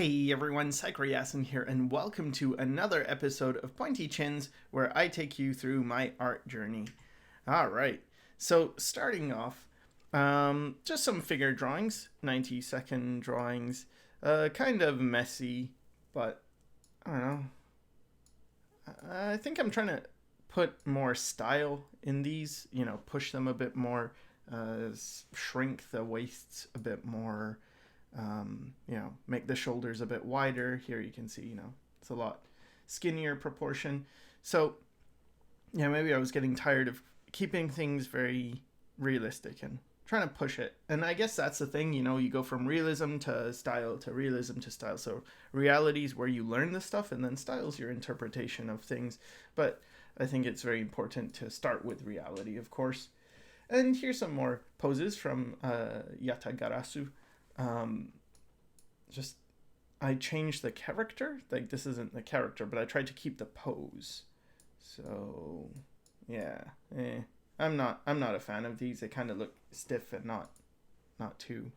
Hey everyone, Psychoriasin here, and welcome to another episode of Pointy Chins, where I take you through my art journey. Alright, so starting off, just some figure drawings, 90-second drawings, kind of messy, but I don't know. I think I'm trying to put more style in these, push them a bit more, shrink the waists a bit more, make the shoulders a bit wider. Here you can see, it's a lot skinnier proportion. So, yeah, maybe I was getting tired of keeping things very realistic and trying to push it. And I guess that's the thing, you go from realism to style to realism to style. So reality is where you learn the stuff, and then style is your interpretation of things. But I think it's very important to start with reality, of course. And here's some more poses from Yatagarasu. Just I changed the character. Like, this isn't the character, but I tried to keep the pose. So yeah, I'm not a fan of these. They kind of look stiff and not too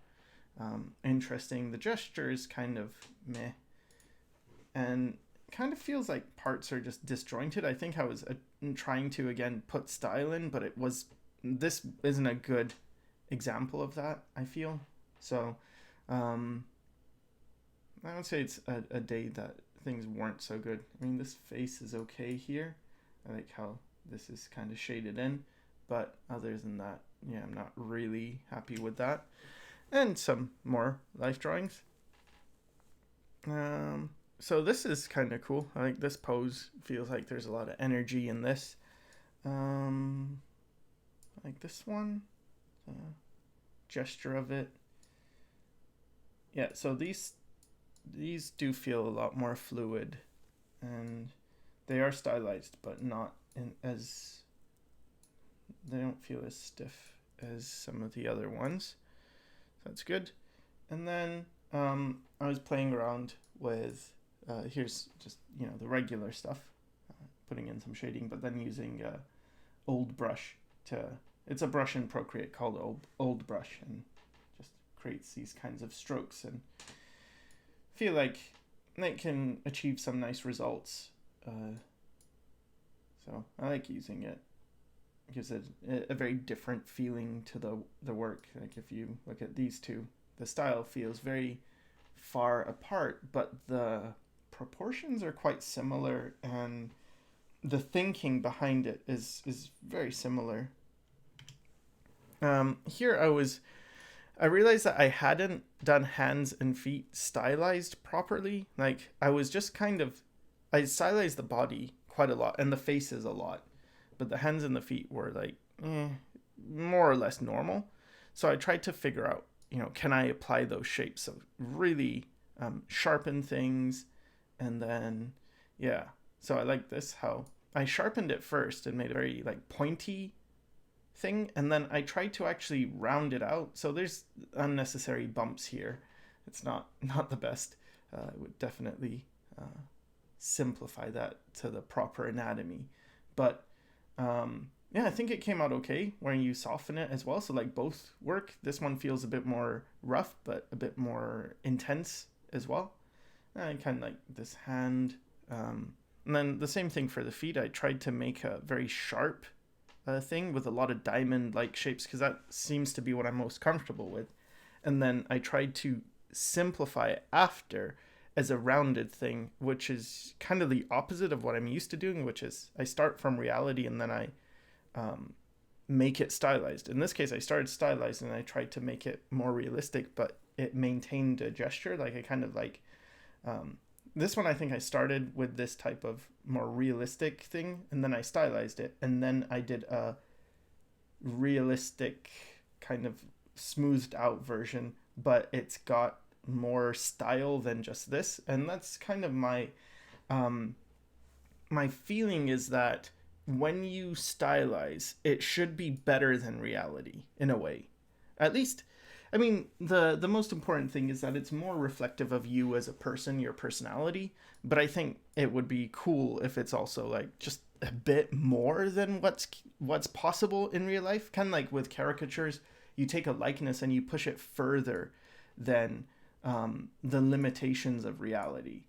interesting. The gesture is kind of meh, and kind of feels like parts are just disjointed. I think I was trying to again put style in, but this isn't a good example of that, I feel. So I would say it's a day that things weren't so good. I mean, this face is okay here. I like how this is kind of shaded in, but other than that, yeah, I'm not really happy with that. And some more life drawings. So this is kind of cool. I like this pose. Feels like there's a lot of energy in this. Like this one, gesture of it. Yeah, so these do feel a lot more fluid, and they are stylized, but not they don't feel as stiff as some of the other ones. So that's good. And then I was playing around with here's just the regular stuff, putting in some shading, but then using old brush it's a brush in Procreate called old brush, and just creates these kinds of strokes, and feel like it can achieve some nice results. So I like using it. It gives it a very different feeling to the work. Like if you look at these two, the style feels very far apart, but the proportions are quite similar, and the thinking behind it is very similar. Here I realized that I hadn't done hands and feet stylized properly. Like, I stylized the body quite a lot and the faces a lot, but the hands and the feet were like more or less normal. So I tried to figure out, can I apply those shapes of really sharpen things, and then yeah. So I like this, how I sharpened it first and made a very like pointy thing, and then I tried to actually round it out. So there's unnecessary bumps here. It's not the best. I would definitely simplify that to the proper anatomy. But yeah, I think it came out okay when you soften it as well. So like both work. This one feels a bit more rough, but a bit more intense as well. I kind of like this hand. And then the same thing for the feet. I tried to make a very sharp thing with a lot of diamond-like shapes, because that seems to be what I'm most comfortable with. And then I tried to simplify it after as a rounded thing, which is kind of the opposite of what I'm used to doing, which is I start from reality and then I make it stylized. In this case, I started stylized and I tried to make it more realistic, but it maintained a gesture. Like I kind of like this one, I think I started with this type of more realistic thing, and then I stylized it, and then I did a realistic kind of smoothed out version, but it's got more style than just this. And that's kind of my feeling, is that when you stylize, it should be better than reality in a way. At least, I mean, the most important thing is that it's more reflective of you as a person, your personality. But I think it would be cool if it's also like just a bit more than what's possible in real life. Kind of like with caricatures, you take a likeness and you push it further than the limitations of reality.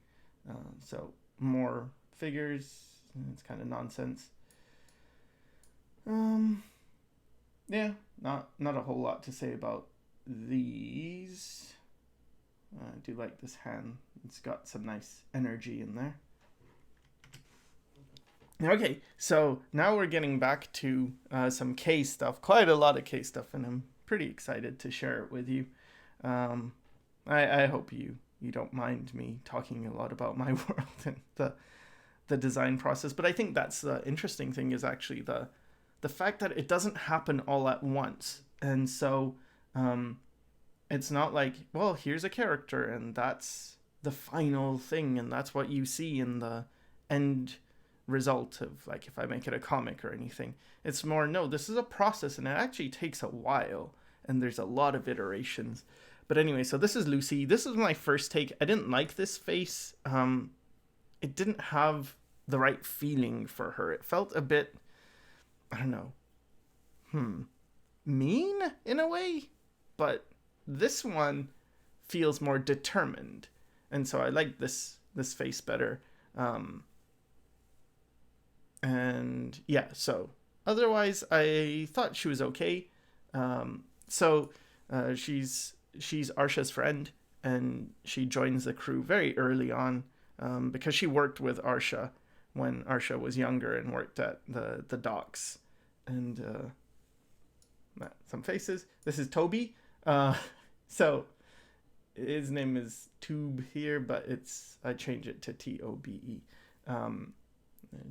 So more figures. It's kind of nonsense. Yeah, not a whole lot to say about these. I do like this hand. It's got some nice energy in there. Okay, so now we're getting back to some K stuff. Quite a lot of K stuff, and I'm pretty excited to share it with you. I hope you don't mind me talking a lot about my world and the design process. But I think that's the interesting thing, is actually the fact that it doesn't happen all at once. And so it's not like, well, here's a character and that's the final thing and that's what you see in the end result of, like, if I make it a comic or anything. It's more, no, this is a process and it actually takes a while and there's a lot of iterations. But anyway, so this is Lucy. This is my first take. I didn't like this face. It didn't have the right feeling for her. It felt a bit, I don't know, mean in a way, but this one feels more determined. And so I like this face better. And yeah, so otherwise I thought she was okay. She's Arsha's friend, and she joins the crew very early on, because she worked with Arsha when Arsha was younger and worked at the docks. And some faces. This is Toby. So his name is Tube here, but I change it to Tobe.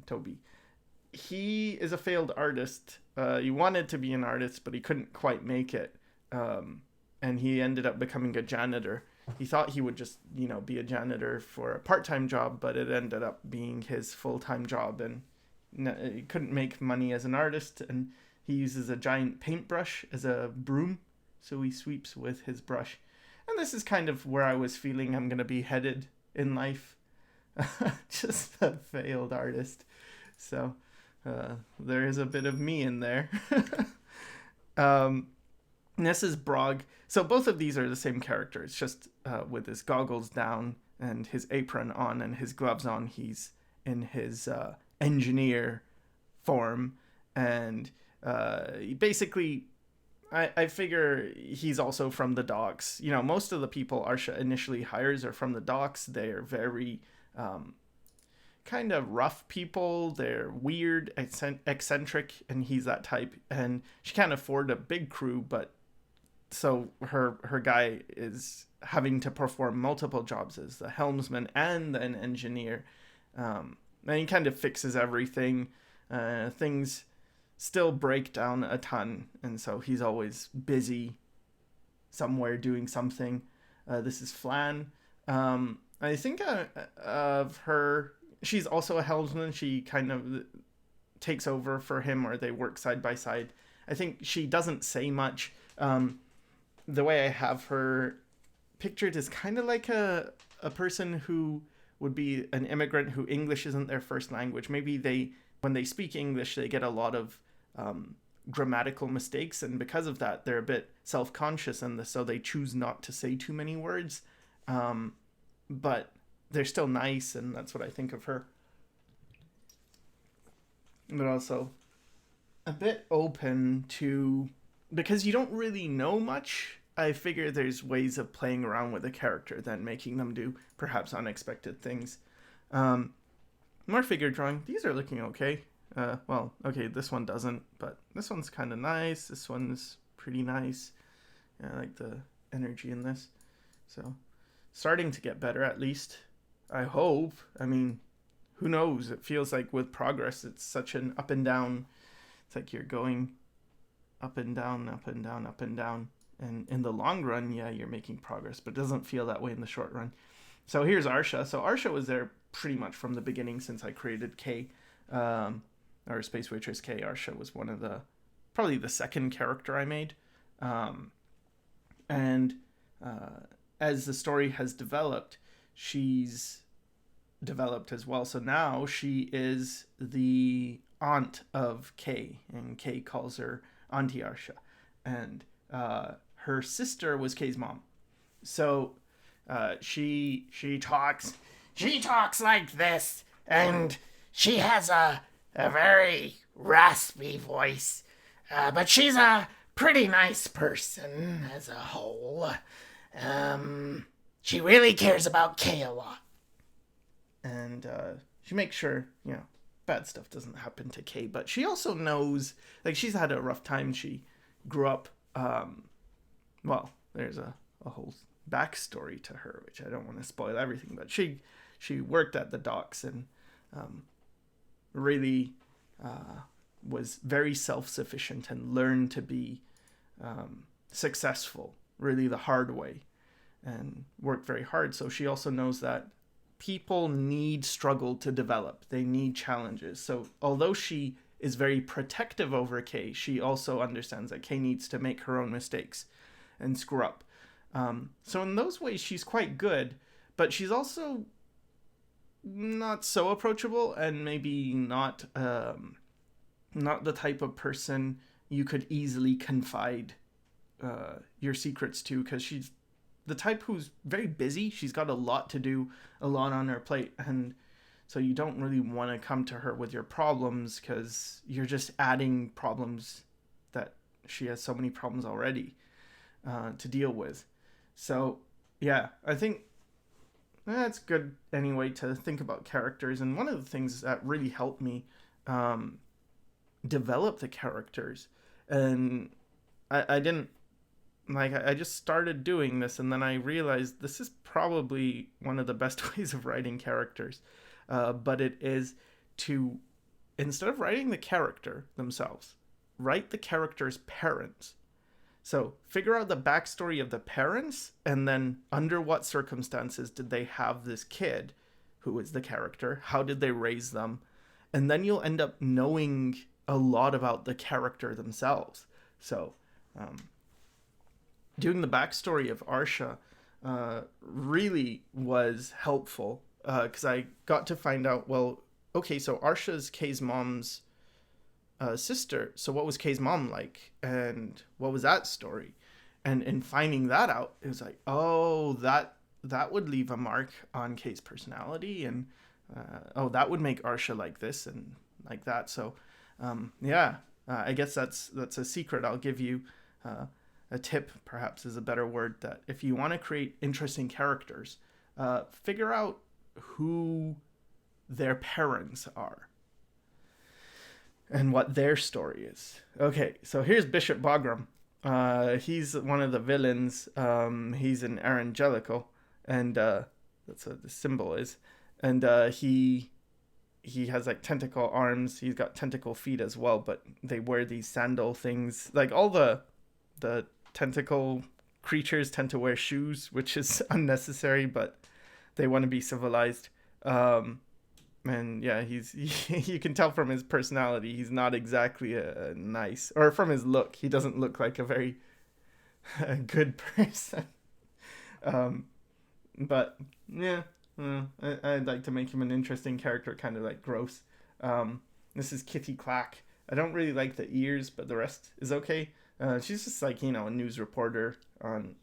Toby. He is a failed artist. He wanted to be an artist, but he couldn't quite make it. And he ended up becoming a janitor. He thought he would just, be a janitor for a part-time job, but it ended up being his full-time job, and he couldn't make money as an artist, and he uses a giant paintbrush as a broom, so he sweeps with his brush. And this is kind of where I was feeling I'm going to be headed in life. Just a failed artist. So there is a bit of me in there. This is Brog. So both of these are the same character. It's just with his goggles down and his apron on and his gloves on, he's in his engineer form. And basically, I figure he's also from the docks. Most of the people Arsha initially hires are from the docks. They're very kind of rough people. They're weird, eccentric, and he's that type. And she can't afford a big crew, but so her guy is having to perform multiple jobs as the helmsman and an engineer. And he kind of fixes everything. Things still break down a ton, and so he's always busy somewhere doing something. This is Flan. I think of her, she's also a helmsman. She kind of takes over for him, or they work side by side. I think she doesn't say much. The way I have her pictured is kind of like a person who would be an immigrant who English isn't their first language. Maybe when they speak English, they get a lot of grammatical mistakes, and because of that, they're a bit self-conscious, and so they choose not to say too many words. But they're still nice, and that's what I think of her. But also a bit open to, because you don't really know much, I figure there's ways of playing around with a character than making them do perhaps unexpected things. More figure drawing. These are looking okay. Okay, this one doesn't, but this one's kind of nice. This one's pretty nice. I like the energy in this. So, starting to get better, at least. I hope. I mean, who knows? It feels like with progress, it's such an up and down. It's like you're going up and down, up and down, up and down. And in the long run, yeah, you're making progress, but it doesn't feel that way in the short run. So here's Arsha. So Arsha was there pretty much from the beginning since I created K. Or Space Waitress K. Arsha was probably the second character I made. And as the story has developed, she's developed as well. So now she is the aunt of K, and K calls her Auntie Arsha. And her sister was K's mom. So She talks like this, and she has a very raspy voice, but she's a pretty nice person as a whole. She really cares about Kay a lot, and she makes sure bad stuff doesn't happen to Kay. But she also knows, like, she's had a rough time. She grew up. Well, there's a whole backstory to her, which I don't want to spoil everything. But she worked at the docks and really was very self-sufficient and learned to be successful really the hard way and worked very hard. So she also knows that people need struggle to develop. They need challenges. So although she is very protective over Kay, she also understands that Kay needs to make her own mistakes and screw up. So in those ways, she's quite good, but she's also not so approachable and maybe not the type of person you could easily confide your secrets to, because she's the type who's very busy. She's got a lot to do, a lot on her plate, and so you don't really want to come to her with your problems because you're just adding problems that she has so many problems already to deal with. So yeah, I think that's good anyway to think about characters. And one of the things that really helped me develop the characters, and I didn't I just started doing this, and then I realized this is probably one of the best ways of writing characters. But it is to, instead of writing the character themselves, write the character's parents. So figure out the backstory of the parents, and then under what circumstances did they have this kid who is the character? How did they raise them? And then you'll end up knowing a lot about the character themselves. So doing the backstory of Arsha really was helpful, because I got to find out, well, okay, so Arsha's Kay's mom's sister. So what was Kay's mom like? And what was that story? And in finding that out, it was like, oh, that would leave a mark on Kay's personality. And that would make Arsha like this and like that. So I guess that's a secret I'll give you. A tip, perhaps, is a better word, that if you want to create interesting characters, figure out who their parents are and what their story is. Okay, so here's Bishop Bagram. He's one of the villains. He's an Evangelical, and that's what the symbol is. And he has like tentacle arms. He's got tentacle feet as well, but they wear these sandal things. Like all the tentacle creatures tend to wear shoes, which is unnecessary, but they want to be civilized. And yeah, you can tell from his personality, he's not exactly a nice, or from his look, he doesn't look like a very good person. But yeah, I'd like to make him an interesting character, kind of like gross. This is Kitty Clack. I don't really like the ears, but the rest is okay. She's just like, a news reporter on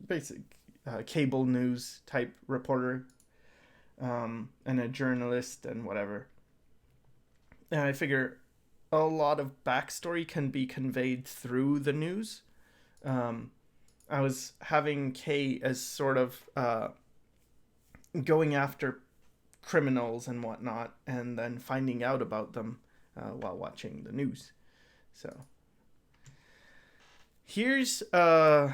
basic cable news type reporter, and a journalist and whatever. And I figure a lot of backstory can be conveyed through the news. I was having Kay as sort of going after criminals and whatnot, and then finding out about them while watching the news. So here's I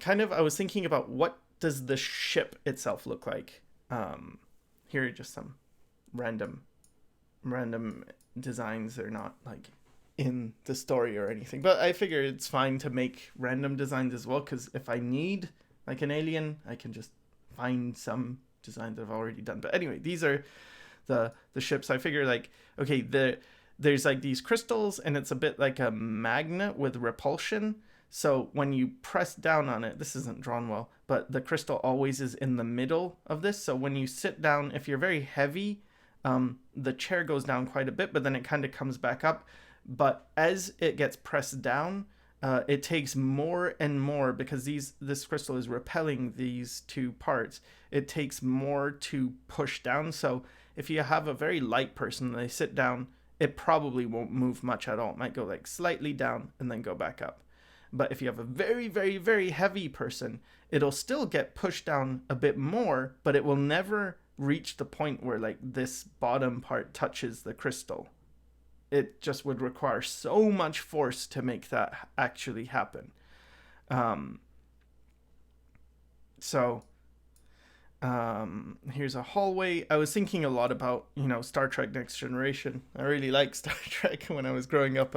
was thinking about, what does the ship itself look like? Here are just some random designs. They're not like in the story or anything, but I figure it's fine to make random designs as well, because if I need like an alien, I can just find some designs I've already done. But anyway, these are the ships. I figure like, okay, there's like these crystals, and it's a bit like a magnet with repulsion. So when you press down on it, this isn't drawn well, but the crystal always is in the middle of this. So when you sit down, if you're very heavy, the chair goes down quite a bit, but then it kind of comes back up. But as it gets pressed down, it takes more and more, because this crystal is repelling these two parts. It takes more to push down. So if you have a very light person and they sit down, it probably won't move much at all. It might go like slightly down and then go back up. But if you have a very, very, very heavy person, it'll still get pushed down a bit more, but it will never reach the point where like this bottom part touches the crystal. It just would require so much force to make that actually happen. Um, so here's a hallway. I was thinking a lot about, Star Trek Next Generation. I really liked Star Trek when I was growing up.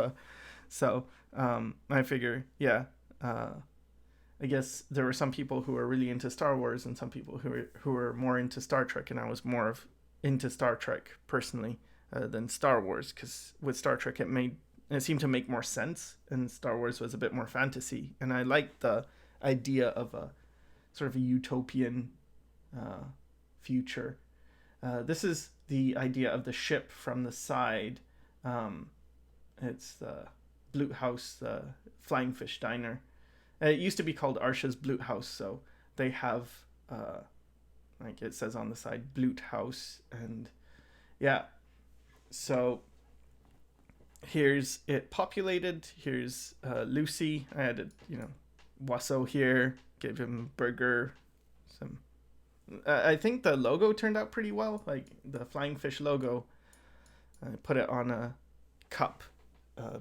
So I figure, yeah, I guess there were some people who were really into Star Wars and some people who were more into Star Trek, and I was more into Star Trek personally than Star Wars, because with Star Trek it seemed to make more sense, and Star Wars was a bit more fantasy, and I liked the idea of a sort of a utopian future. This is the idea of the ship from the side. It's the Blute House, the Flying Fish Diner. It used to be called Arsha's Blute House, so they have, like it says on the side, Blute House, and yeah. So here's it populated. Here's Lucy. I added, Wasso here. Gave him burger. Some. I think the logo turned out pretty well. Like the Flying Fish logo. I put it on a cup.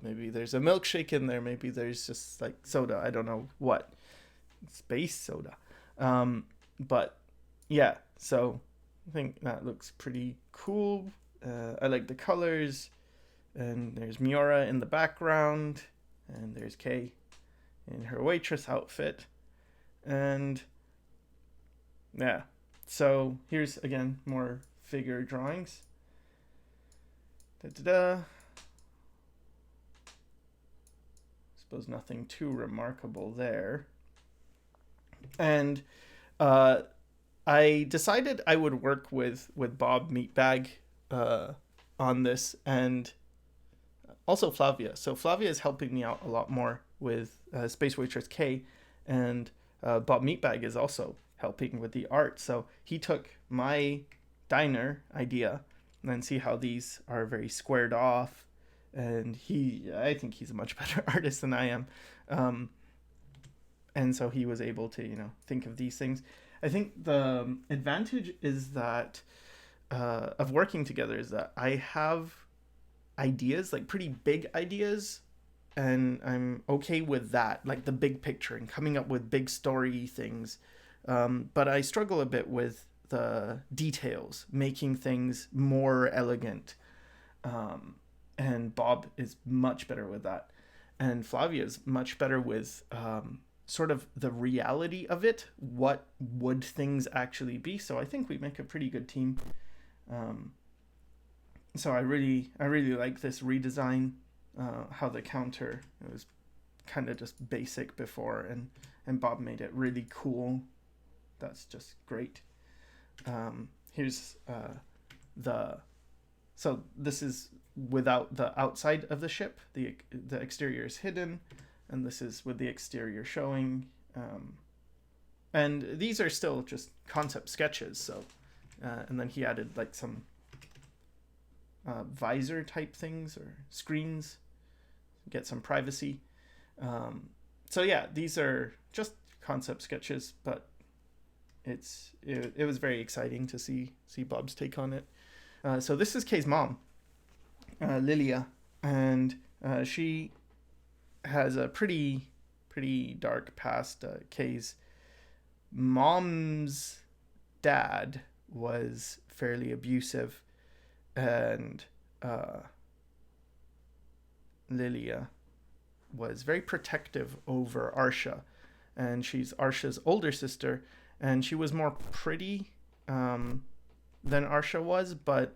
Maybe there's a milkshake in there. Maybe there's just like soda. I don't know what. Space soda. But yeah, so I think that looks pretty cool. I like the colors. And there's Miura in the background. And there's Kay in her waitress outfit. And yeah, so here's again more figure drawings. Da-da-da. Suppose nothing too remarkable there. And I decided I would work with Bob Meatbag on this, and also Flavia. So Flavia is helping me out a lot more with Space Waitress K, and Bob Meatbag is also helping with the art. So he took my diner idea, and then see how these are very squared off, and I think he's a much better artist than I am. And so he was able to, think of these things. I think the advantage is that of working together is that I have ideas, like pretty big ideas, and I'm okay with that, like the big picture and coming up with big story things. But I struggle a bit with the details, making things more elegant. And Bob is much better with that. And Flavia is much better with sort of the reality of it. What would things actually be? So I think we make a pretty good team. So I really like this redesign. How the counter, it was kind of just basic before, and Bob made it really cool. That's just great. Here's so this is without the outside of the ship. The exterior is hidden, and this is with the exterior showing. And these are still just concept sketches. So, and then he added like some visor type things or screens, get some privacy. So yeah, these are just concept sketches, but it was very exciting to see Bob's take on it. So this is Kay's mom, Lilia, and she has a pretty dark past. Kay's mom's dad was fairly abusive, and Lilia was very protective over Arsha, and she's Arsha's older sister, and she was more pretty than Arsha was, but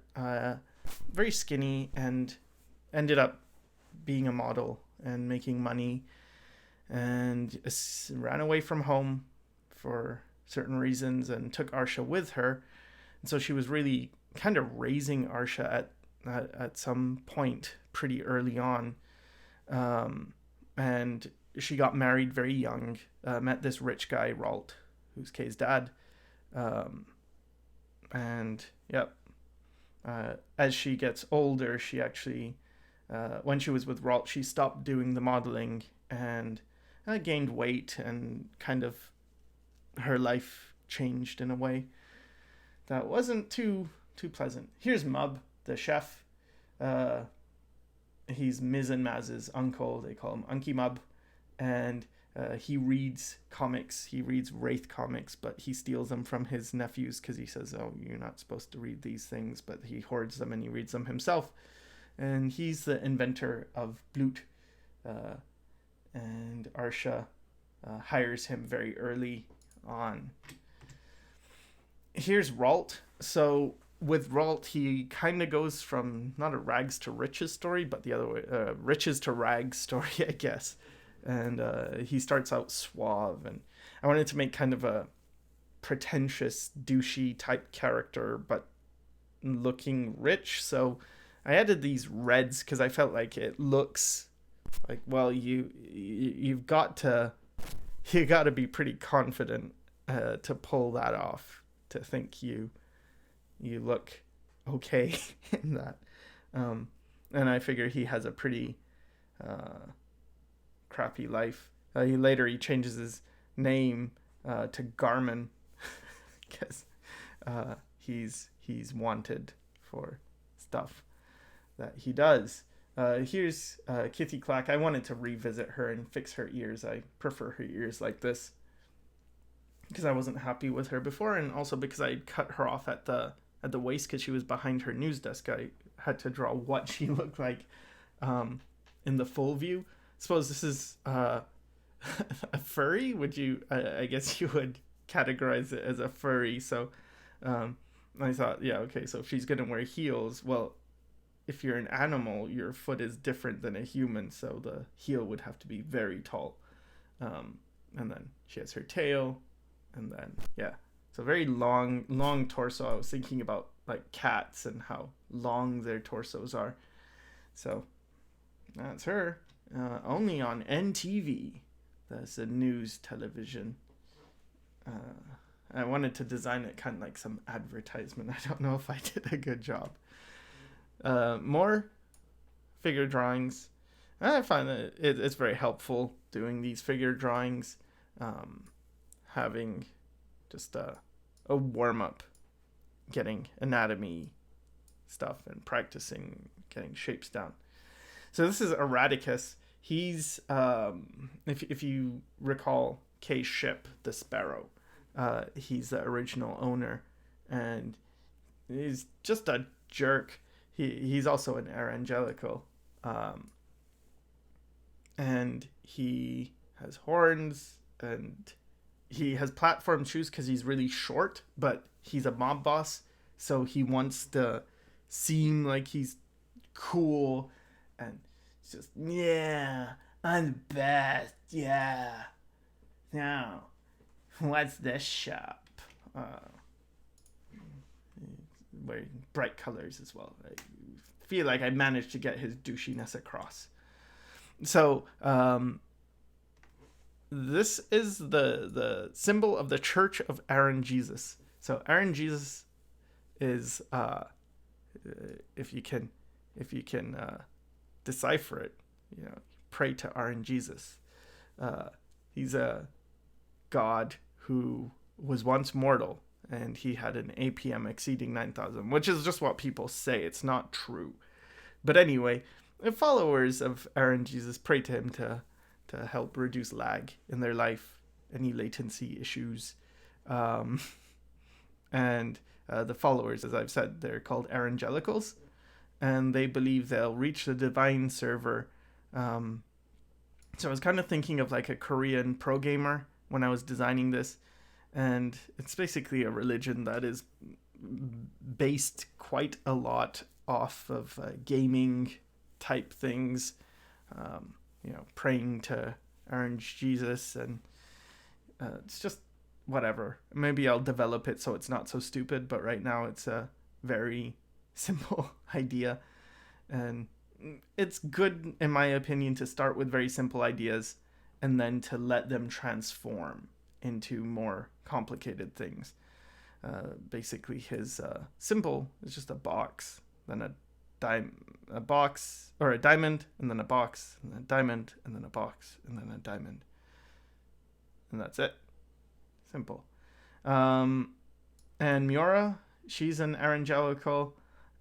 very skinny, and ended up being a model and making money, and ran away from home for certain reasons and took Arsha with her. And so she was really kind of raising Arsha at some point pretty early on. And she got married very young, met this rich guy, Ralt, who's Kay's dad. And yep, as she gets older, she actually, when she was with Ralt, she stopped doing the modeling and gained weight, and kind of her life changed in a way that wasn't too pleasant. Here's Mub, the chef. He's Miz and Maz's uncle. They call him Unky Mub, and he reads comics. He reads Wraith comics, but he steals them from his nephews because he says, "Oh, you're not supposed to read these things," but he hoards them and he reads them himself. And he's the inventor of Bloot, and Arsha hires him very early on. Here's Ralt. So with Ralt, he kind of goes from not a rags to riches story, but the other way, riches to rags story, I guess. And he starts out suave, and I wanted to make kind of a pretentious, douchey type character, but looking rich. So I added these reds because I felt like it looks like, well, you've got to be pretty confident to pull that off, to think you look okay in that. And I figure he has a pretty crappy life. He changes his name to Garmin because he's wanted for stuff that he does. Here's Kitty Clack. I wanted to revisit her and fix her ears. I prefer her ears like this because I wasn't happy with her before, and also because I cut her off at the waist because she was behind her news desk. I had to draw what she looked like in the full view. Suppose this is a furry. Would you? I guess you would categorize it as a furry. So I thought, yeah, okay. So if she's gonna wear heels, well, if you're an animal, your foot is different than a human, so the heel would have to be very tall. And then she has her tail, and then yeah, so very long torso. I was thinking about like cats and how long their torsos are. So that's her. Only on NTV. That's a news television. I wanted to design it kind of like some advertisement. I don't know if I did a good job. More figure drawings. I find that it's very helpful doing these figure drawings. Having just a warm-up, getting anatomy stuff and practicing getting shapes down. So this is Eradicus. He's, if you recall Kay's ship, the Sparrow, he's the original owner, and he's just a jerk. He's also an Arangelical, and he has horns, and he has platform shoes because he's really short, but he's a mob boss, so he wants to seem like he's cool, and it's just, yeah, I'm the best, yeah. Now, what's this shop? Wearing bright colors as well. I feel like I managed to get his douchiness across. So, this is the symbol of the Church of Aaron Jesus. So Aaron Jesus is, if you can decipher it, pray to Aaron Jesus. He's a god who was once mortal, and he had an APM exceeding 9,000, which is just what people say. It's not true. But anyway, the followers of Aaron Jesus pray to him to help reduce lag in their life, any latency issues. And the followers, as I've said, they're called Arangelicals, and they believe they'll reach the divine server. So I was kind of thinking of like a Korean pro gamer when I was designing this, and it's basically a religion that is based quite a lot off of gaming type things, praying to Orange Jesus, and it's just whatever. Maybe I'll develop it so it's not so stupid, but right now it's a very simple idea, and it's good in my opinion to start with very simple ideas and then to let them transform into more complicated things. Basically, his symbol is just a box, then a box, or a diamond, and then a box, and then a diamond, and then a box, and then a diamond. And that's it. Simple. And Miura, she's an evangelical,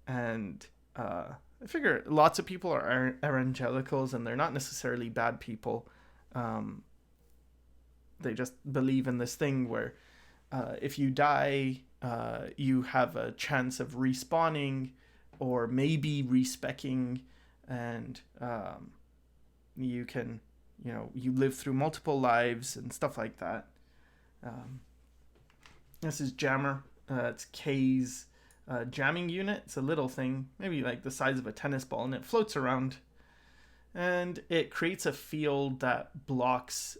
and I figure lots of people are evangelicals, and they're not necessarily bad people. They just believe in this thing where if you die, you have a chance of respawning or maybe respecking, and you can, you live through multiple lives and stuff like that. This is Jammer. It's K's jamming unit. It's a little thing, maybe like the size of a tennis ball, and it floats around. And it creates a field that blocks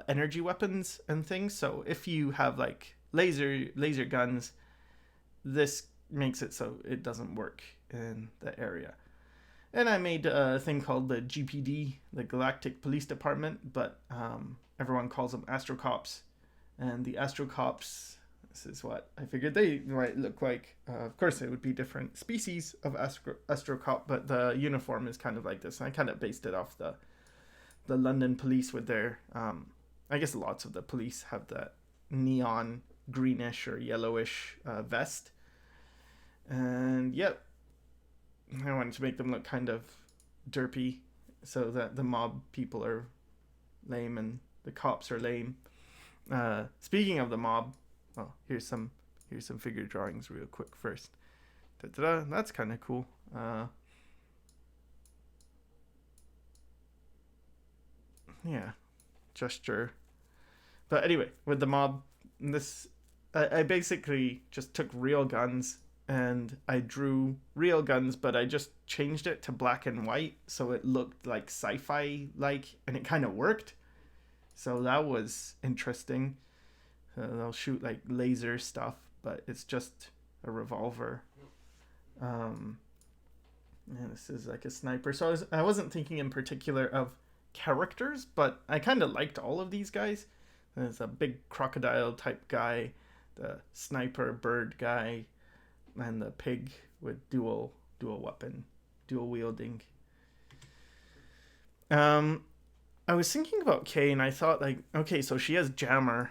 energy weapons and things. So if you have like laser guns, this makes it so it doesn't work in the area. And I made a thing called the GPD, the Galactic Police Department, but everyone calls them Astrocops. And the Astrocops, this is what I figured they might look like. Of course, it would be different species of Astrocop, but the uniform is kind of like this. And I kind of based it off the London police with their, I guess lots of the police have that neon greenish or yellowish vest. And yep, I wanted to make them look kind of derpy so that the mob people are lame and the cops are lame. Speaking of the mob, well, here's some figure drawings real quick first. Da-da-da, that's kind of cool. Yeah, gesture. But anyway, with the mob, I basically just took real guns and I drew real guns, but I just changed it to black and white so it looked like sci-fi like, and it kind of worked. So that was interesting. They'll shoot like laser stuff, but it's just a revolver. And this is like a sniper. So I wasn't thinking in particular of characters, but I kind of liked all of these guys. There's a big crocodile type guy, the sniper bird guy, and the pig with dual weapon, dual wielding. I was thinking about Kay, and I thought, like, okay, so she has Jammer,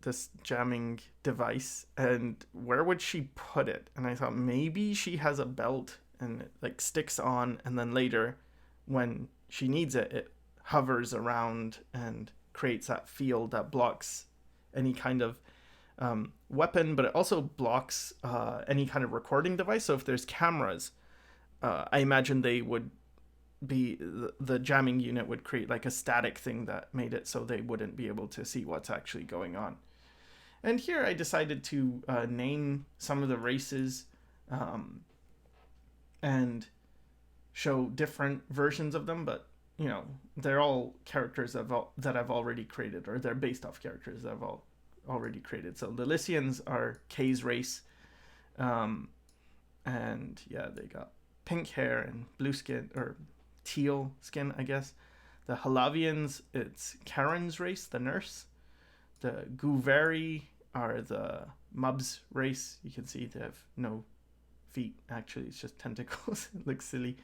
this jamming device, and where would she put it? And I thought maybe she has a belt and it like sticks on, and then later when she needs it, it hovers around and creates that field that blocks any kind of weapon, but it also blocks any kind of recording device. So if there's cameras, I imagine they would be, the jamming unit would create like a static thing that made it so they wouldn't be able to see what's actually going on. And here I decided to name some of the races and show different versions of them, but they're all characters that I've already created, or they're based off characters that I've already created. So the Lycians are Kay's race, and yeah, they got pink hair and blue skin, or teal skin, I guess. The Halavians, it's Karen's race, the nurse. The Guveri are the Mub's race. You can see they have no feet, actually, it's just tentacles. It looks silly.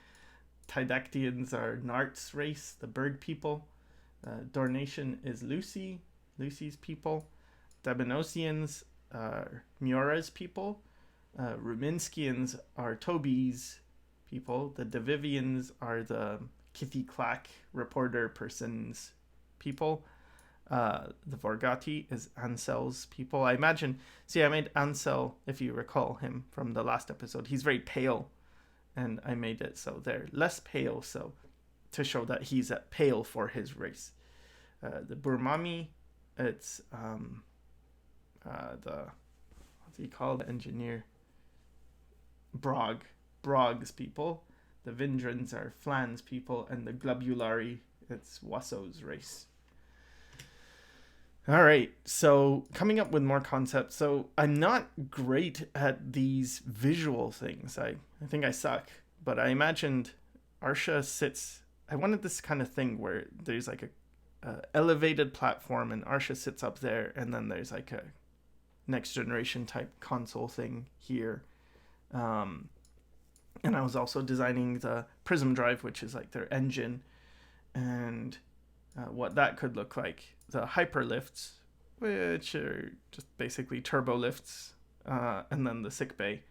Tidactians are Nart's race, the bird people. Dornation is Lucy's people. Dabanosians are Miura's people. Ruminskians are Toby's people. The Devivians are the Kitty Clack reporter person's people. The Vorgati is Ansel's people. I imagine, I made Ansel, if you recall him from the last episode, he's very pale, and I made it so they're less pale, so to show that he's pale for his race. The Burmami, it's what's he called, engineer, Brog's people. The Vindrans are Flan's people, and the Globulari, it's Wasso's race. All right, so coming up with more concepts. So I'm not great at these visual things. I think I suck, but I imagined Arsha sits. I wanted this kind of thing where there's like elevated platform, and Arsha sits up there, and then there's like a next generation type console thing here. And I was also designing the Prism drive, which is like their engine, and what that could look like. The hyperlifts, which are just basically turbo lifts, and then the sick bay,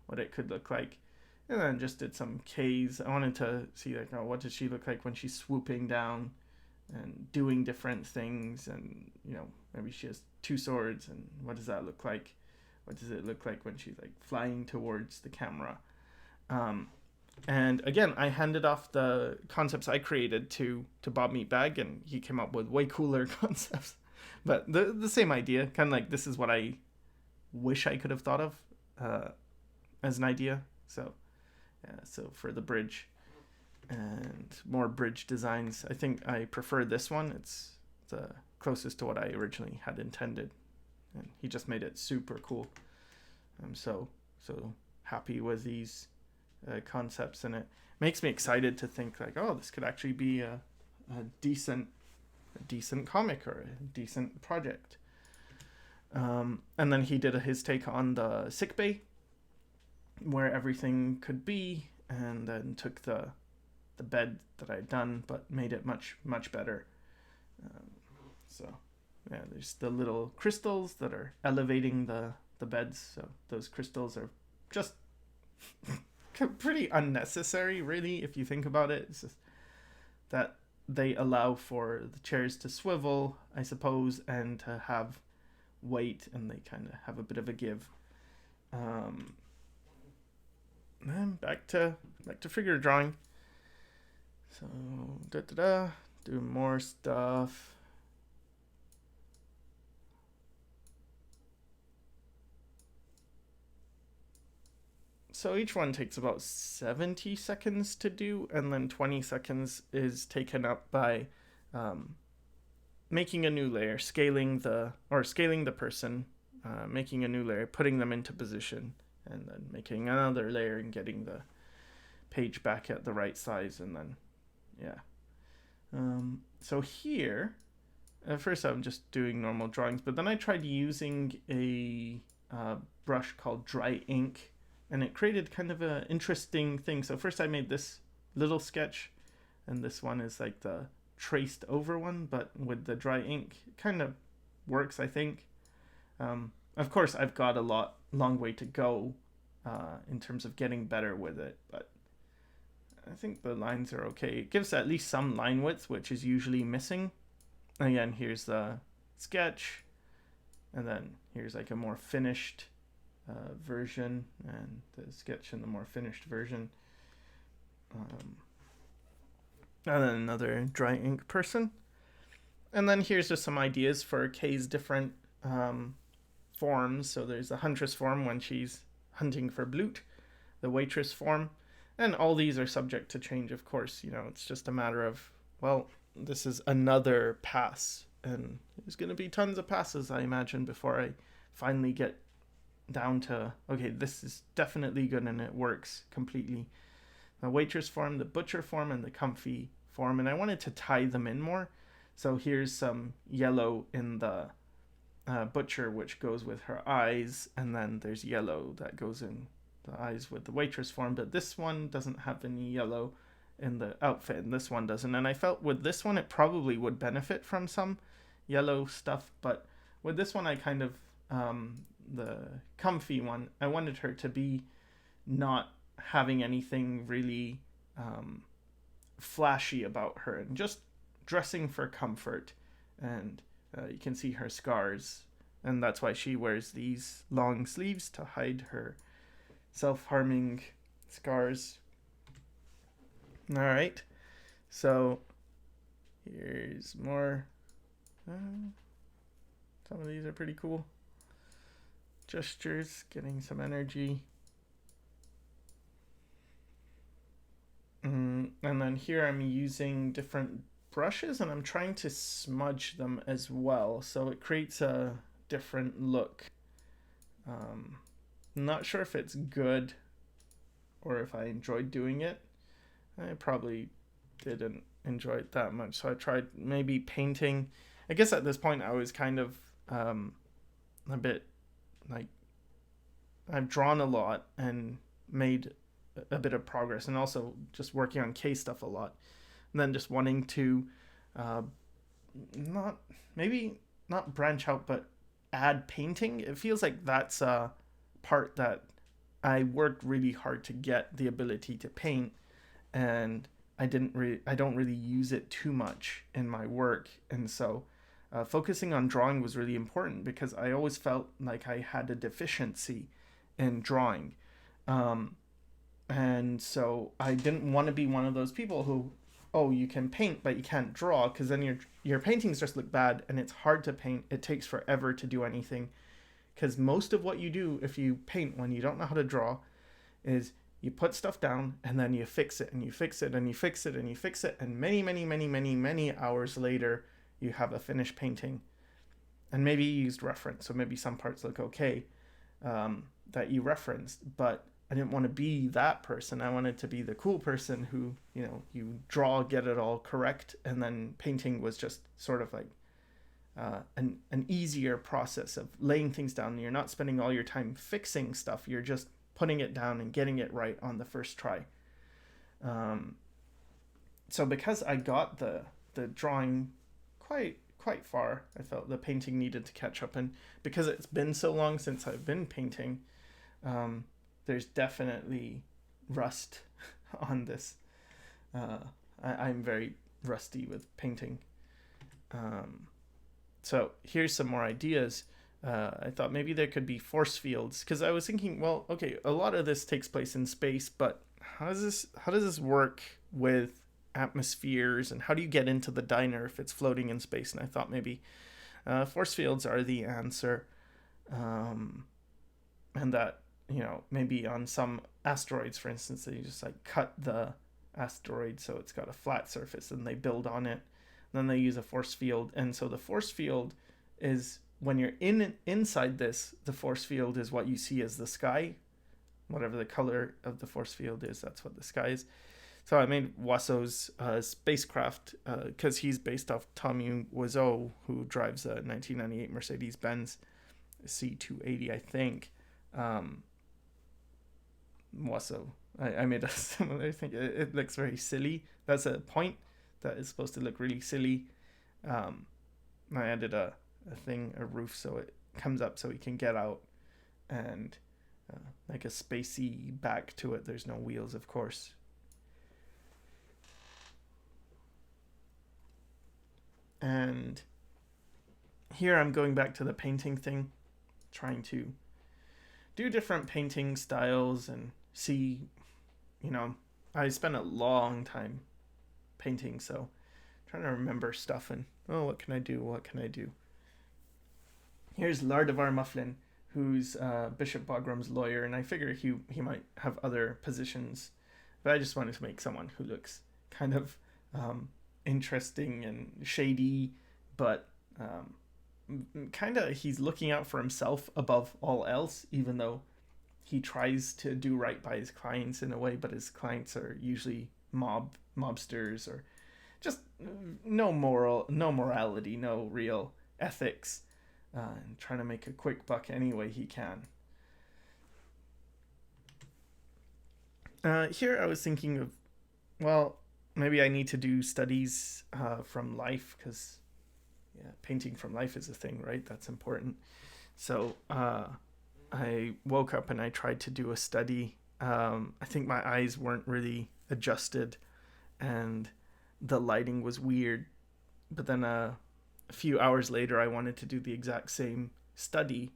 what it could look like. And then just did some Ks. I wanted to see like, oh, what does she look like when she's swooping down and doing different things, and maybe she has two swords, and what does that look like? What does it look like when she's like flying towards the camera? And again, I handed off the concepts I created to Bob Meatbag, and he came up with way cooler concepts. But the same idea, kind of like, this is what I wish I could have thought of as an idea. So for the bridge and more bridge designs, I think I prefer this one. It's the closest to what I originally had intended, and he just made it super cool. I'm so happy with these concepts, and it makes me excited to think like, oh, this could actually be a decent comic or a decent project. And then he did his take on the sick bay, where everything could be, and then took the bed that I'd done but made it much better. There's the little crystals that are elevating the beds, so those crystals are just pretty unnecessary, really, if you think about it. It's just that they allow for the chairs to swivel, I suppose, and to have weight, and they kind of have a bit of a give. Then back to figure drawing. So do more stuff. So each one takes about 70 seconds to do, and then 20 seconds is taken up by making a new layer, scaling the person, making a new layer, putting them into position, and then making another layer and getting the page back at the right size, and then so here at first I'm just doing normal drawings, but then I tried using a brush called dry ink, and it created kind of an interesting thing. So first I made this little sketch, and this one is like the traced over one, but with the dry ink, it kind of works, I think. Of course, I've got a long way to go in terms of getting better with it, but I think the lines are okay. It gives at least some line width, which is usually missing. Again, here's the sketch, and then here's like a more finished version, and the sketch in the more finished version. And then another dry ink person. And then here's just some ideas for Kay's different forms. So there's the huntress form when she's hunting for Bloot, the waitress form, and all these are subject to change, of course. It's just a matter of, well, this is another pass, and there's going to be tons of passes, I imagine, before I finally get down to, okay, this is definitely good and it works completely. The waitress form, the butcher form, and the comfy form, and I wanted to tie them in more. So here's some yellow in the butcher, which goes with her eyes, and then there's yellow that goes in the eyes with the waitress form, but this one doesn't have any yellow in the outfit, and this one doesn't. And I felt with this one it probably would benefit from some yellow stuff, but with this one I kind of the comfy one, I wanted her to be not having anything really flashy about her, and just dressing for comfort. And you can see her scars, and that's why she wears these long sleeves, to hide her self-harming scars. All right, so here's more. Some of these are pretty cool. Gestures, getting some energy. And then here I'm using different brushes, and I'm trying to smudge them as well, so it creates a different look. I'm not sure if it's good or if I enjoyed doing it. I probably didn't enjoy it that much. So I tried maybe painting. I guess at this point I was kind of a bit like, I've drawn a lot and made a bit of progress, and also just working on K stuff a lot, and then just wanting to uh, not maybe not branch out, but add painting. It feels like that's a part that I worked really hard to get the ability to paint, and I don't really use it too much in my work, and so focusing on drawing was really important because I always felt like I had a deficiency in drawing. Um, and so I didn't want to be one of those people who, oh, you can paint but you can't draw, because then your paintings just look bad and it's hard to paint. It takes forever to do anything, because most of what you do if you paint when you don't know how to draw is you put stuff down and then you fix it and you fix it and you fix it and you fix it, and many hours later you have a finished painting. And maybe you used reference, so maybe some parts look okay, that you referenced, but I didn't want to be that person. I wanted to be the cool person who, you draw, get it all correct, and then painting was just sort of like an easier process of laying things down. You're not spending all your time fixing stuff. You're just putting it down and getting it right on the first try. So because I got the drawing quite far, I felt the painting needed to catch up, and because it's been so long since I've been painting, there's definitely rust on this. I'm very rusty with painting. So here's some more ideas. I thought maybe there could be force fields, because I was thinking, well, okay, a lot of this takes place in space, but how does this work with atmospheres, and how do you get into the diner if it's floating in space? And I thought maybe force fields are the answer, and that, maybe on some asteroids, for instance, they just like cut the asteroid so it's got a flat surface and they build on it. Then they use a force field, and so the force field is, when you're inside this, the force field is what you see as the sky. Whatever the color of the force field is, that's what the sky is. So I made Wasso's spacecraft, because he's based off Tommy Wiseau, who drives a 1998 Mercedes-Benz C280, I think. Wasso. I made a similar thing. It looks very silly. That's a point that is supposed to look really silly. I added a roof, so it comes up so he can get out, and like a spacey back to it. There's no wheels, of course. And here I'm going back to the painting thing, trying to do different painting styles and see, I spent a long time painting, so trying to remember stuff and, what can I do? Here's Lardavar Mufflin, who's Bishop Bogram's lawyer, and I figure he might have other positions, but I just wanted to make someone who looks kind of interesting and shady, but kind of he's looking out for himself above all else, even though he tries to do right by his clients in a way, but his clients are usually mobsters, or just no morality, no real ethics, and trying to make a quick buck any way he can. Here I was thinking of, well, maybe I need to do studies from life, because painting from life is a thing, right? That's important. So I woke up and I tried to do a study. I think my eyes weren't really adjusted and the lighting was weird. But then a few hours later, I wanted to do the exact same study,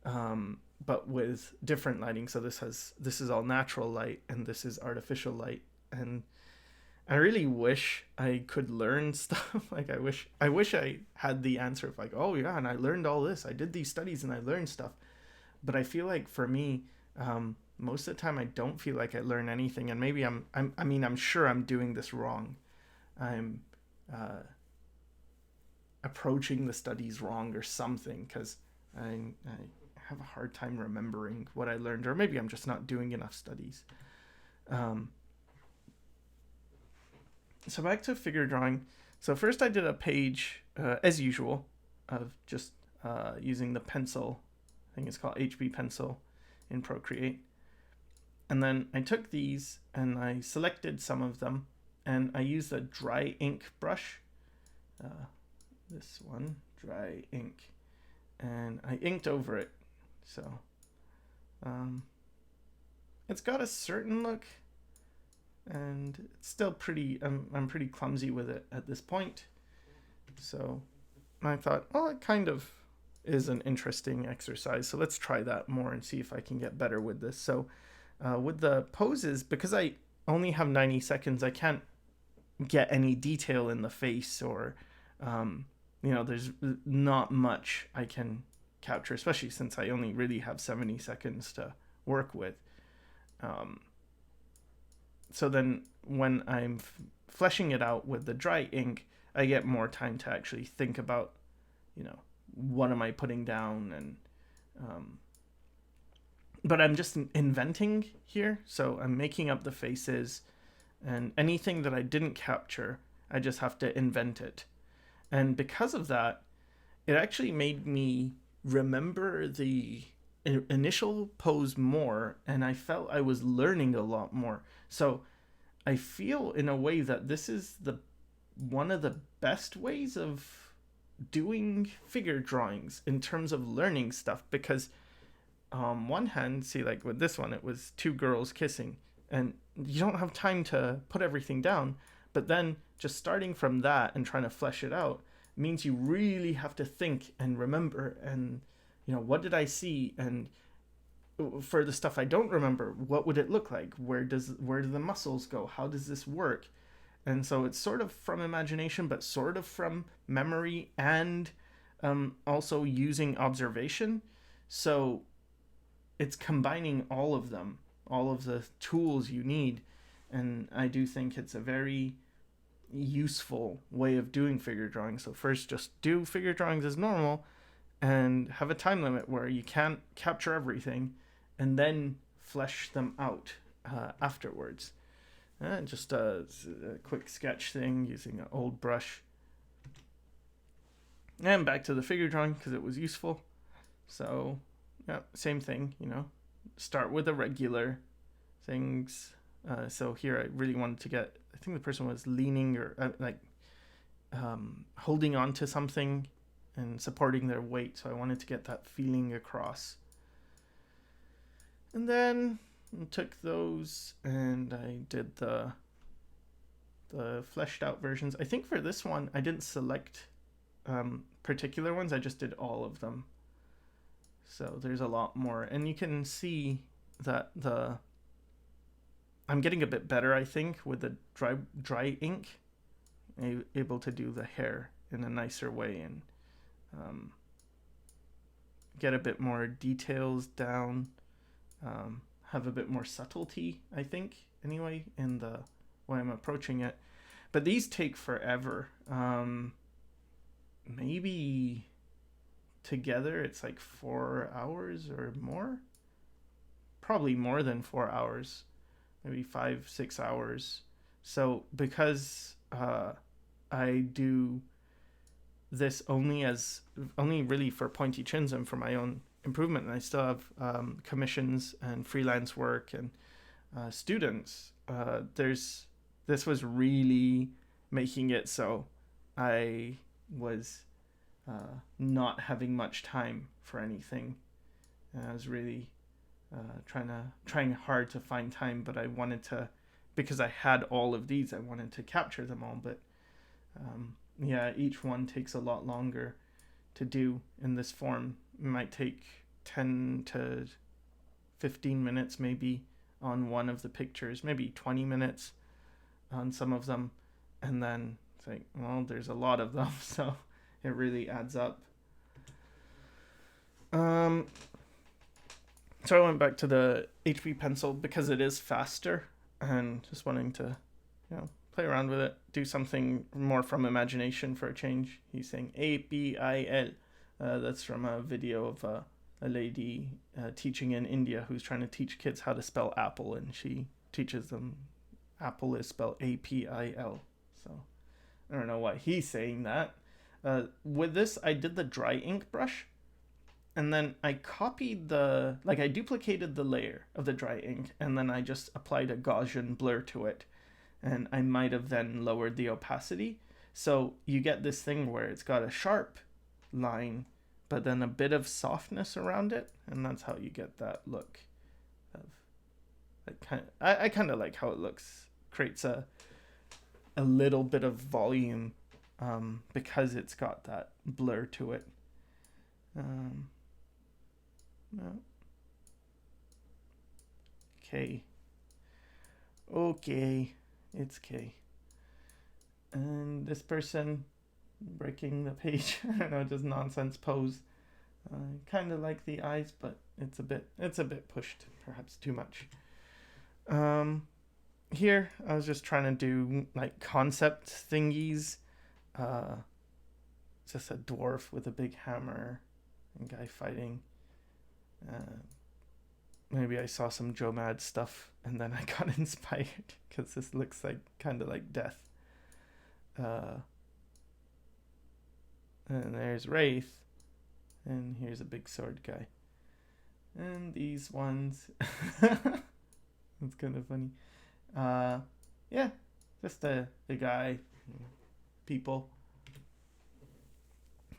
but with different lighting. So this is all natural light and this is artificial light. And I really wish I could learn stuff. Like I wish I had the answer of like, oh yeah, and I learned all this. I did these studies and I learned stuff. But I feel like for me, most of the time I don't feel like I learn anything. And maybe I'm sure I'm doing this wrong. I'm approaching the studies wrong or something, because I have a hard time remembering what I learned, or maybe I'm just not doing enough studies. So back to figure drawing. So first I did a page, as usual, of just using the pencil. I think it's called HB pencil in Procreate. And then I took these and I selected some of them, and I used a dry ink brush. This one, dry ink, and I inked over it. So it's got a certain look, and it's still pretty. I'm pretty clumsy with it at this point. So I thought, well, it kind of is an interesting exercise. So let's try that more and see if I can get better with this. So with the poses, because I only have 90 seconds, I can't get any detail in the face, or there's not much I can capture, especially since I only really have 70 seconds to work with. So then when I'm fleshing it out with the dry ink, I get more time to actually think about, what am I putting down, and but I'm just inventing here. So I'm making up the faces, and anything that I didn't capture, I just have to invent it. And because of that, it actually made me remember the initial pose more, and I felt I was learning a lot more. So I feel in a way that this is one of the best ways of doing figure drawings in terms of learning stuff, because one hand, see, like with this one, it was two girls kissing, and you don't have time to put everything down. But then just starting from that and trying to flesh it out means you really have to think and remember, and what did I see, and for the stuff I don't remember, what would it look like, where do the muscles go, how does this work? And so it's sort of from imagination, but sort of from memory, and also using observation. So it's combining all of them, all of the tools you need. And I do think it's a very useful way of doing figure drawing. So first, just do figure drawings as normal, and have a time limit where you can't capture everything, and then flesh them out afterwards. Just a quick sketch thing using an old brush. And back to the figure drawing because it was useful. So, yeah, same thing, start with the regular things. So here I really wanted to get, I think the person was leaning, or holding on to something and supporting their weight. So I wanted to get that feeling across. And then I took those and I did the fleshed out versions. I think for this one, I didn't select particular ones. I just did all of them. So there's a lot more. And you can see that I'm getting a bit better, I think, with the dry ink. Able to do the hair in a nicer way, and get a bit more details down. Have a bit more subtlety, I think, anyway, in the way I'm approaching it. But these take forever. Maybe together it's like 4 hours or more. Probably more than 4 hours. Maybe 5-6 hours. So because I do this only really for Pointy Chins and for my own improvement, and I still have commissions and freelance work and students, this was really making it so I was not having much time for anything. And I was really trying hard to find time, but I wanted to, because I had all of these, I wanted to capture them all. But each one takes a lot longer to do in this form. It might take 10 to 15 minutes maybe on one of the pictures, maybe 20 minutes on some of them, and then it's like, well, there's a lot of them, so it really adds up. So I went back to the HB pencil because it is faster, and just wanting to, play around with it, do something more from imagination for a change. He's saying APIL. That's from a video of a lady teaching in India who's trying to teach kids how to spell apple, and she teaches them apple is spelled APIL. So I don't know why he's saying that. With this, I did the dry ink brush, and then I I duplicated the layer of the dry ink, and then I just applied a Gaussian blur to it, and I might have then lowered the opacity. So you get this thing where it's got a sharp line, but then a bit of softness around it, and that's how you get that look. I kind of like how it looks. Creates a little bit of volume, because it's got that blur to it. No. Okay. Okay. It's K. And this person breaking the page. I don't know, just nonsense pose. Kind of like the eyes, but it's a bit pushed, perhaps too much. Here I was just trying to do like concept thingies. Just a dwarf with a big hammer and guy fighting. Maybe I saw some Joe Mad stuff and then I got inspired because this looks like kind of like death. And there's Wraith, and here's a big sword guy, and these ones. It's kind of funny. Yeah, just a guy, people.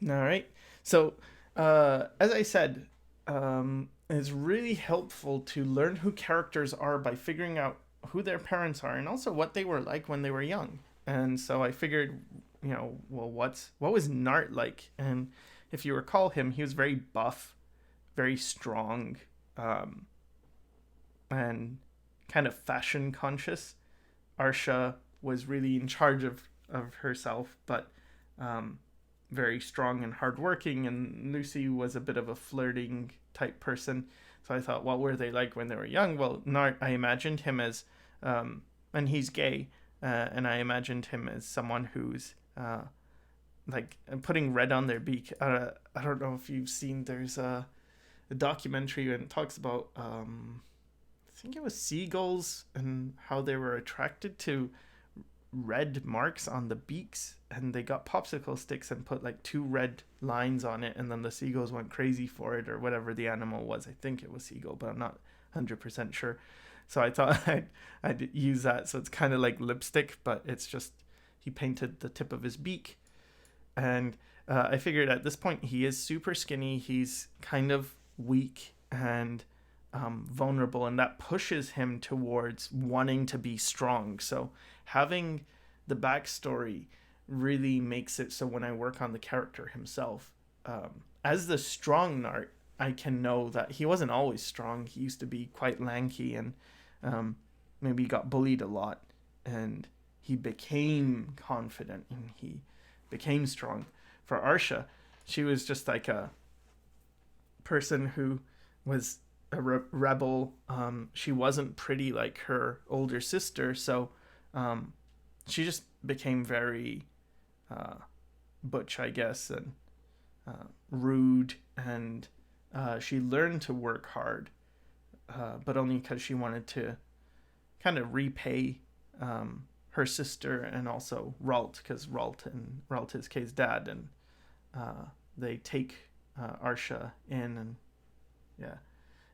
All right. So, as I said, it's really helpful to learn who characters are by figuring out who their parents are and also what they were like when they were young. And so I figured, well, what was Nart like? And if you recall him, he was very buff, very strong, and kind of fashion conscious. Arsha was really in charge of herself, but very strong and hardworking, and Lucy was a bit of a flirting type person. So I thought, what were they like when they were young? Well, Nart, I imagined him as, and he's gay, and I imagined him as someone who's like putting red on their beak. I don't know if you've seen, there's a documentary and it talks about, I think it was seagulls and how they were attracted to red marks on the beaks, and they got popsicle sticks and put like 2 red lines on it, and then the seagulls went crazy for it, or whatever the animal was. I think it was seagull, but I'm not 100% sure. So I thought I'd use that. So it's kind of like lipstick, but it's just he painted the tip of his beak. And I figured at this point he is super skinny, he's kind of weak and vulnerable, and that pushes him towards wanting to be strong. So having the backstory really makes it so when I work on the character himself, as the strong Nart, I can know that he wasn't always strong. He used to be quite lanky, and maybe got bullied a lot, and he became confident and he became strong. For Arsha, she was just like a person who was a rebel. She wasn't pretty like her older sister, so she just became very butch, I guess, and rude, and she learned to work hard, but only because she wanted to kind of repay her sister and also Ralt, because Ralt is Kay's dad, and they take Arsha in, and yeah.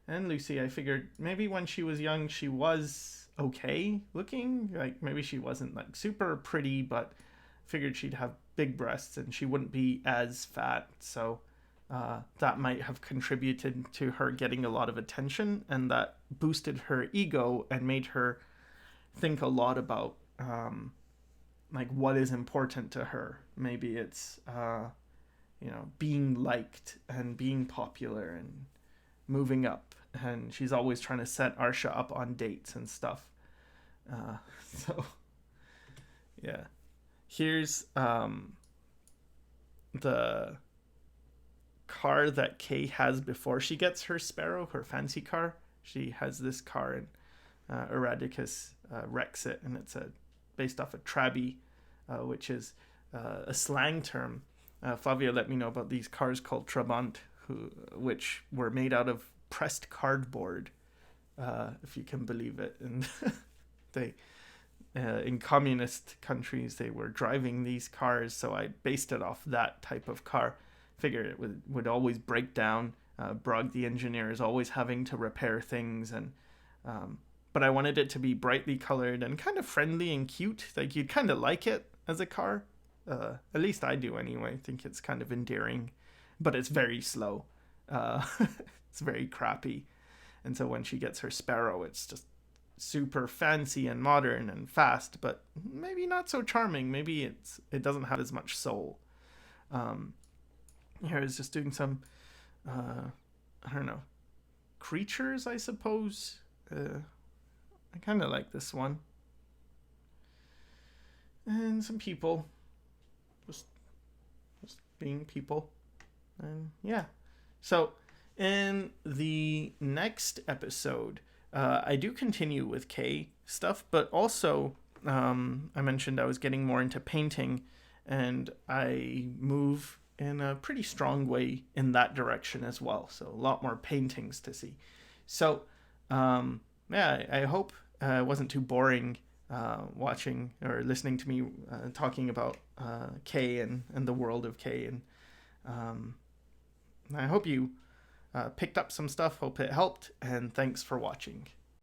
And Lucy, I figured maybe when she was young she was okay looking, like maybe she wasn't like super pretty, but figured she'd have big breasts and she wouldn't be as fat, so that might have contributed to her getting a lot of attention, and that boosted her ego and made her think a lot about like what is important to her. Maybe it's being liked and being popular and moving up, and she's always trying to set Arsha up on dates and stuff. So yeah, here's the car that Kay has before she gets her Sparrow, her fancy car. She has this car, and Eradicus wrecks it, and it's based off a Trabi, which is a slang term. Flavia let me know about these cars called Trabant, which were made out of pressed cardboard, if you can believe it, and in communist countries they were driving these cars, so I based it off that type of car. Figured it would always break down. Brog the engineer is always having to repair things, and but I wanted it to be brightly colored and kind of friendly and cute. Like, you'd kind of like it as a car. At least I do anyway. I think it's kind of endearing, but it's very slow. It's very crappy. And so when she gets her Sparrow, it's just super fancy and modern and fast, but maybe not so charming. Maybe it doesn't have as much soul. Here is just doing some, I don't know, creatures, I suppose. I kind of like this one. And some people. Just being people. And yeah. So in the next episode, I do continue with K stuff, but also I mentioned I was getting more into painting, and I move in a pretty strong way in that direction as well. So a lot more paintings to see. So yeah, I hope it wasn't too boring watching or listening to me talking about K and the world of K. And I hope you picked up some stuff. Hope it helped. And thanks for watching.